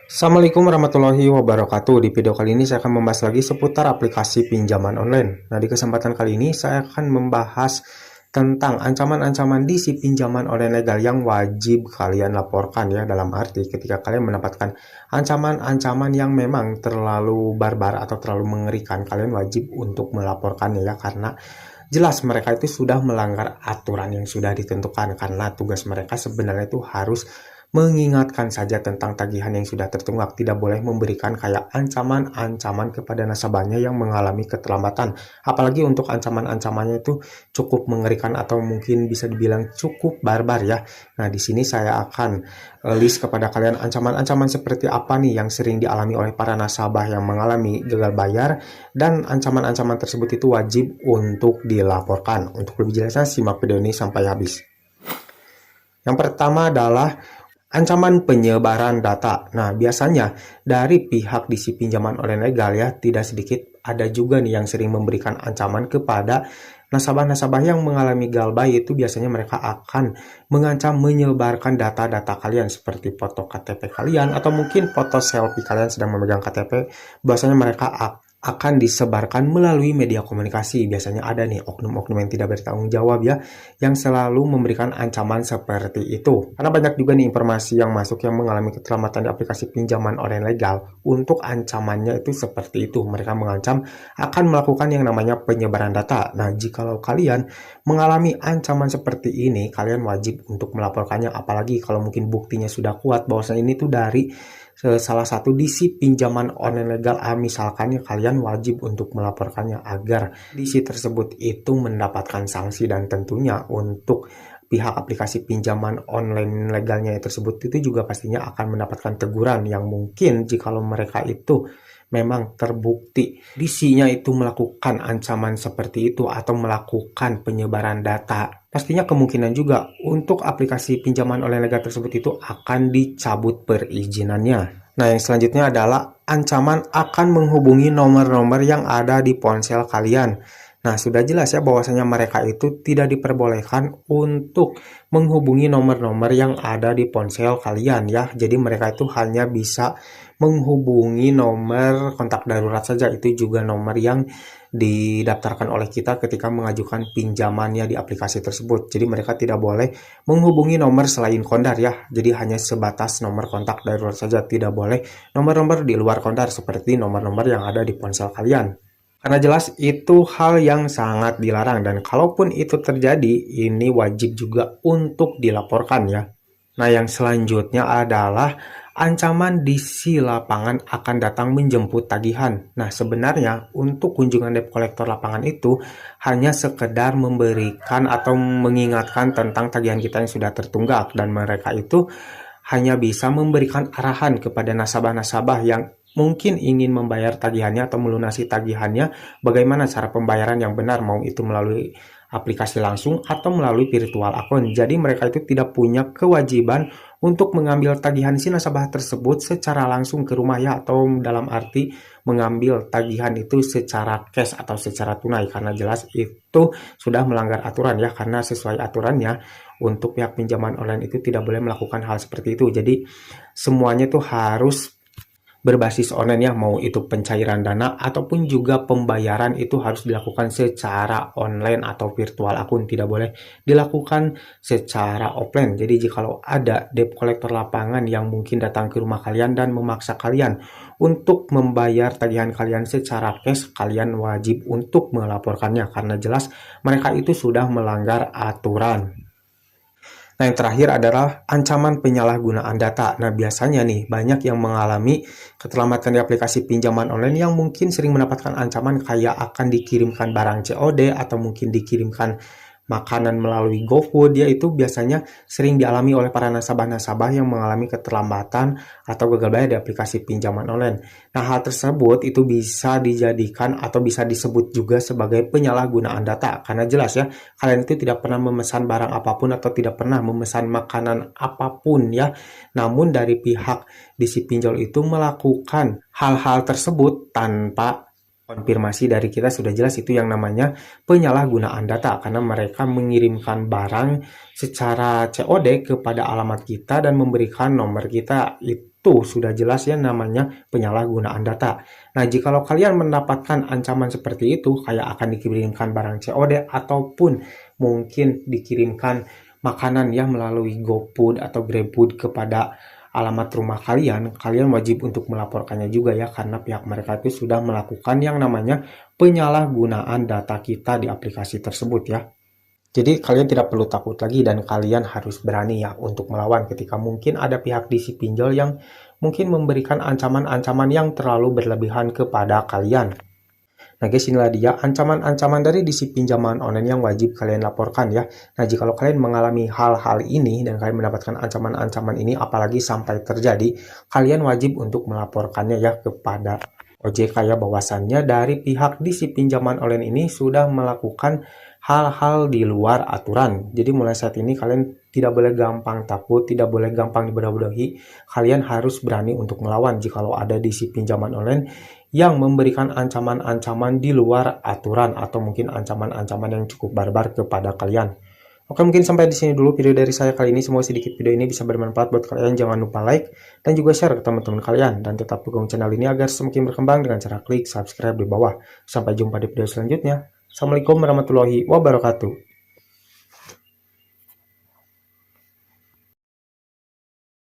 Assalamualaikum warahmatullahi wabarakatuh. Di video kali ini saya akan membahas lagi seputar aplikasi pinjaman online. Nah, di kesempatan kali ini saya akan membahas tentang ancaman-ancaman di si pinjaman online legal yang wajib kalian laporkan ya. Dalam arti ketika kalian mendapatkan ancaman-ancaman yang memang terlalu barbar atau terlalu mengerikan, kalian wajib untuk melaporkannya ya, karena jelas mereka itu sudah melanggar aturan yang sudah ditentukan, karena tugas mereka sebenarnya itu harus mengingatkan saja tentang tagihan yang sudah tertunggak, tidak boleh memberikan kayak ancaman-ancaman kepada nasabahnya yang mengalami keterlambatan. Apalagi untuk ancaman-ancamannya itu cukup mengerikan atau mungkin bisa dibilang cukup barbar ya. Nah, di sini saya akan list kepada kalian ancaman-ancaman seperti apa nih yang sering dialami oleh para nasabah yang mengalami gagal bayar, dan ancaman-ancaman tersebut itu wajib untuk dilaporkan. Untuk lebih jelasnya simak video ini sampai habis. Yang pertama adalah ancaman penyebaran data. Nah, biasanya dari pihak di si pinjaman online legal ya, tidak sedikit ada juga nih yang sering memberikan ancaman kepada nasabah-nasabah yang mengalami galbay. Itu biasanya mereka akan mengancam menyebarkan data-data kalian seperti foto KTP kalian atau mungkin foto selfie kalian sedang memegang KTP. Biasanya mereka akan disebarkan melalui media komunikasi. Biasanya ada nih oknum-oknum yang tidak bertanggung jawab ya, yang selalu memberikan ancaman seperti itu. Karena banyak juga nih informasi yang masuk yang mengalami keterlambatan di aplikasi pinjaman online legal. Untuk ancamannya itu seperti itu. Mereka mengancam akan melakukan yang namanya penyebaran data. Nah, jikalau kalian mengalami ancaman seperti ini, kalian wajib untuk melaporkannya. Apalagi kalau mungkin buktinya sudah kuat bahwasanya ini tuh dari salah satu DC pinjaman online legal misalkan ya, kalian wajib untuk melaporkannya agar DC tersebut itu mendapatkan sanksi, dan tentunya untuk pihak aplikasi pinjaman online legalnya tersebut itu juga pastinya akan mendapatkan teguran yang mungkin jikalau mereka itu memang terbukti DC-nya itu melakukan ancaman seperti itu atau melakukan penyebaran data. Pastinya kemungkinan juga untuk aplikasi pinjaman online legal tersebut itu akan dicabut perizinannya. Nah, yang selanjutnya adalah ancaman akan menghubungi nomor-nomor yang ada di ponsel kalian. Nah, sudah jelas ya bahwasanya mereka itu tidak diperbolehkan untuk menghubungi nomor-nomor yang ada di ponsel kalian ya. Jadi mereka itu hanya bisa menghubungi nomor kontak darurat saja. Itu juga nomor yang didaftarkan oleh kita ketika mengajukan pinjamannya di aplikasi tersebut. Jadi mereka tidak boleh menghubungi nomor selain kondar ya. Jadi hanya sebatas nomor kontak darurat saja, tidak boleh nomor-nomor di luar kondar seperti nomor-nomor yang ada di ponsel kalian. Karena jelas itu hal yang sangat dilarang, dan kalaupun itu terjadi, ini wajib juga untuk dilaporkan ya. Nah, yang selanjutnya adalah ancaman DC lapangan akan datang menjemput tagihan. Nah, sebenarnya untuk kunjungan debt collector lapangan itu hanya sekedar memberikan atau mengingatkan tentang tagihan kita yang sudah tertunggak, dan mereka itu hanya bisa memberikan arahan kepada nasabah-nasabah yang mungkin ingin membayar tagihannya atau melunasi tagihannya, bagaimana cara pembayaran yang benar, mau itu melalui aplikasi langsung atau melalui virtual account. Jadi mereka itu tidak punya kewajiban untuk mengambil tagihan si nasabah tersebut secara langsung ke rumah ya, atau dalam arti mengambil tagihan itu secara cash atau secara tunai, karena jelas itu sudah melanggar aturan ya, karena sesuai aturannya untuk pihak pinjaman online itu tidak boleh melakukan hal seperti itu. Jadi semuanya itu harus berbasis online ya, mau itu pencairan dana ataupun juga pembayaran itu harus dilakukan secara online atau virtual akun, tidak boleh dilakukan secara offline. Jadi jikalau ada debt collector lapangan yang mungkin datang ke rumah kalian dan memaksa kalian untuk membayar tagihan kalian secara cash, kalian wajib untuk melaporkannya, karena jelas mereka itu sudah melanggar aturan. Nah, yang terakhir adalah ancaman penyalahgunaan data. Nah, biasanya nih banyak yang mengalami keterlambatan di aplikasi pinjaman online yang mungkin sering mendapatkan ancaman kayak akan dikirimkan barang COD atau mungkin dikirimkan makanan melalui GoFood, yaitu biasanya sering dialami oleh para nasabah-nasabah yang mengalami keterlambatan atau gagal bayar di aplikasi pinjaman online. Nah, hal tersebut itu bisa dijadikan atau bisa disebut juga sebagai penyalahgunaan data, karena jelas ya, kalian itu tidak pernah memesan barang apapun atau tidak pernah memesan makanan apapun ya, namun dari pihak di si pinjol itu melakukan hal-hal tersebut tanpa konfirmasi dari kita. Sudah jelas itu yang namanya penyalahgunaan data, karena mereka mengirimkan barang secara COD kepada alamat kita dan memberikan nomor kita. Itu itu sudah jelas ya namanya penyalahgunaan data. Nah, jikalau kalian mendapatkan ancaman seperti itu, kayak akan dikirimkan barang COD ataupun mungkin dikirimkan makanan ya melalui GoFood atau GrabFood kepada alamat rumah kalian, kalian wajib untuk melaporkannya juga ya, karena pihak mereka itu sudah melakukan yang namanya penyalahgunaan data kita di aplikasi tersebut ya. Jadi kalian tidak perlu takut lagi dan kalian harus berani ya untuk melawan ketika mungkin ada pihak di si pinjol yang mungkin memberikan ancaman-ancaman yang terlalu berlebihan kepada kalian. Nah guys, inilah dia ancaman-ancaman dari di si pinjaman online yang wajib kalian laporkan ya. Nah jika kalian mengalami hal-hal ini dan kalian mendapatkan ancaman-ancaman ini apalagi sampai terjadi, kalian wajib untuk melaporkannya ya kepada OJK ya, bahwasannya dari pihak di si pinjaman online ini sudah melakukan hal-hal di luar aturan. Jadi mulai saat ini kalian tidak boleh gampang takut, tidak boleh gampang dibodoh-bodohi. Kalian harus berani untuk melawan jikalau ada di si pinjaman online yang memberikan ancaman-ancaman di luar aturan atau mungkin ancaman-ancaman yang cukup barbar kepada kalian. Oke, mungkin sampai di sini dulu video dari saya kali ini. Semoga sedikit video ini bisa bermanfaat buat kalian. Jangan lupa like dan juga share ke teman-teman kalian. Dan tetap dukung channel ini agar semakin berkembang dengan cara klik subscribe di bawah. Sampai jumpa di video selanjutnya. Assalamualaikum warahmatullahi wabarakatuh.